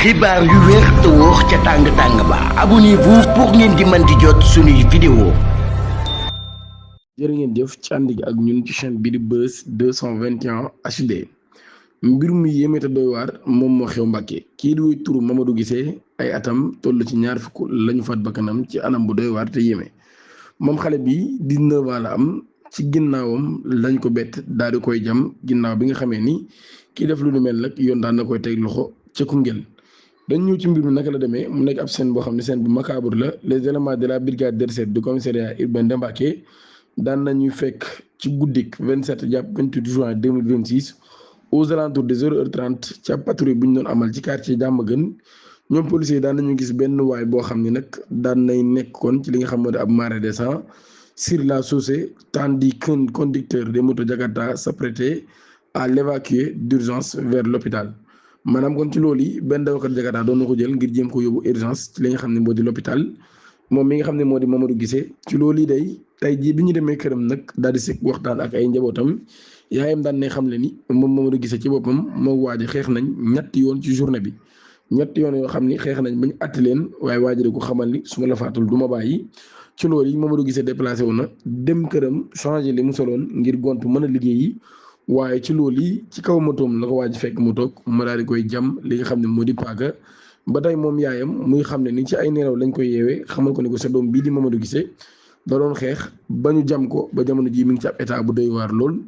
xibaar yu wér te wóor ca tàng-tàng ba abonnez-vous pour ngeen di mën di jot suñuy vidéo. jërë ngeen jëf ci ànd gi ak ñun ci chaîne bi di Buzz 221 HD. mbir mu yéeme te doy waar moom moo xew Mbàkke kii di woy turu Mamadou Guissé ay atam toll ci ñaar fukk lañu faat bakkanam ci anam bu doy waar te yéeme moom xale bi 19 ans la am. ci ginnaawam lañ ko bett daal di koy jam ginnaaw bi nga xamee ni kii def lu nu mel nag yoon daan na koy teg loxo ca Koungheul. dañ ñëw ci mbir mi naka la demee mu nekk ab scène boo xam ne scène bu macabre la les éléments de la brigade de recherche du commissariat urbain de Mbacké daan nañu fekk ci guddik 27 jàpp 28 juin 2026 aux alentours de 0h30 ca patrouille bu ñu doon amal ci quartier Diamaguène ñoom policiers daan nañu gis benn waay boo xam ne nag daan nay nekkoon ci li nga xam ne ab marée de sang sur la chaussée tandis qu'un conducteur de moto Jakarta s'apprêtait à l'évacuer d'urgence vers l'hôpital maanaam kon ci loolu yi benn dawalkat Jakarta doon na ko jël ngir jéem ko yóbbu urgence ci li nga xam ne moo di l'hôpital moom mi nga xam ne moo di Mamadou Guissé ci loolu yi day tey jii bi ñu demee këram nag daal di sekk waxtaan ak ay njabootam yaayam daan ne xam le ni moom Mamadou Guissé ci boppam moo waaj xeex nañ ñetti yoon ci journée bi ñetti yoon yoo xam ni xeex nañ ba ñu àtti leen waaye waajare ko xamal ni su ma la faatul du ma bàyyi ci loolu yi Mamadou Guissé déplacé wu na dem këram changé li mu soloon ngir gont mën a liggéeyi waaye ci loolu yi ci kaw motoom la ko waaj fekk mu toog ma daal di koy jam li nga xam ne moo di paaka ba tey moom yaayam muy xam ne ni ci ay nelaw lañ koy yeewee xamal ko ni ko sa doom bii di Mamadou Guissé da doon xeex ba ñu jam ko ba jamono ji mi ngi ci ab état bu doy waar lool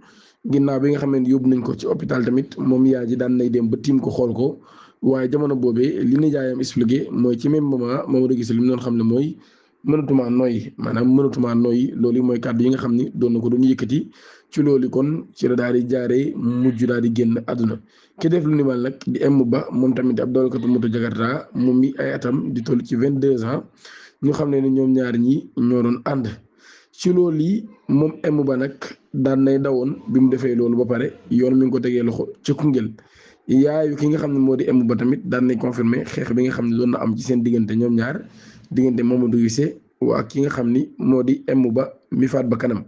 ginnaaw bi nga xam ne yóbbu nañ ko ci hôpital tamit moom yaay ji daan nay dem ba tiim ko xool ko waaye jamono boobee li ni yaayam expliqué mooy ci même moment Mamadou Guissé li mu doon xam ne mooy mënatuma noyyi maanaam mënatuma noyyi loolu yi mooy kàddu yi nga xam ni doon na ko doon yëkkati ci loolu kon ci la daal di jaaree mujj daal di génn àdduna ki def lu ni mel nag di M ba moom tamit ab dawalkatu moto Jakarta moom mi ay atam di toll ci 22 ans ñu xam ne ni ñoom ñaar ñi ñoo doon ànd ci loolu yi moom M ba nag daan nay dawoon bi mu defee loolu ba pare yoon mi ngi ko tegee loxo ca Koungheul yaayu ki nga xam ne moo di M ba tamit daan nay confirmer xeex bi nga xam ne doon na am ci seen diggante ñoom ñaar diggante Mamadou Guissé waa ki nga xam ni moo di M ba mi faat ba kanam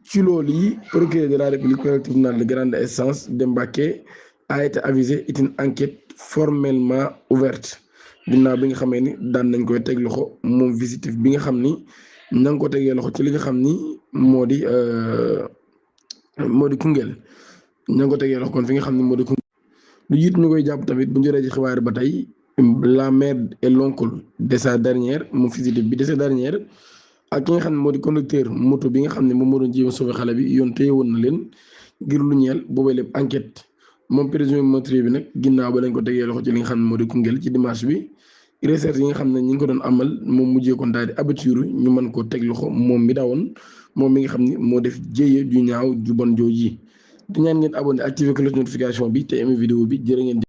ci loolu yi procureur de la République par le tribunal de grande instance de Mbacké a été avisé une enquête formellement ouverte ginnaaw bi nga xamee ni daan nañ koy teg loxo moom visitif bi nga xam ni na nga ko tegee loxo ci li nga xam ni moo di Koungheul ña nga ko tegee loxo kon fi nga xam ni moo di Koungheul lu jiit ñu koy jàpp tamit bu ñu jëlee ci xibaar ba tey la mère et l'oncle de sa dernière moom fugitif bi de sa dernière ak ki nga xam ne moo di conducteur moto bi nga xam ne moom moo doon jéem a sauver xale bi yoon téye woon na leen ngir lu ñeel boobee lépp enquête moom présumé meurtrier bi nag ginnaaw ba lañ ko tegee loxo ci li nga xam ne moo di Koungheul ci dimanche bi recherche yi nga xam ne ñi ngi ko doon amal moom mujjee kon daal di abattre ñu mën koo teg loxo moom mi dawoon moom mi nga xam ne moo def jéye ju ñaaw ju bon jooji di ñaan ngeen abonné activer cloche notification bi te aimé vidéo bi jërë ngeen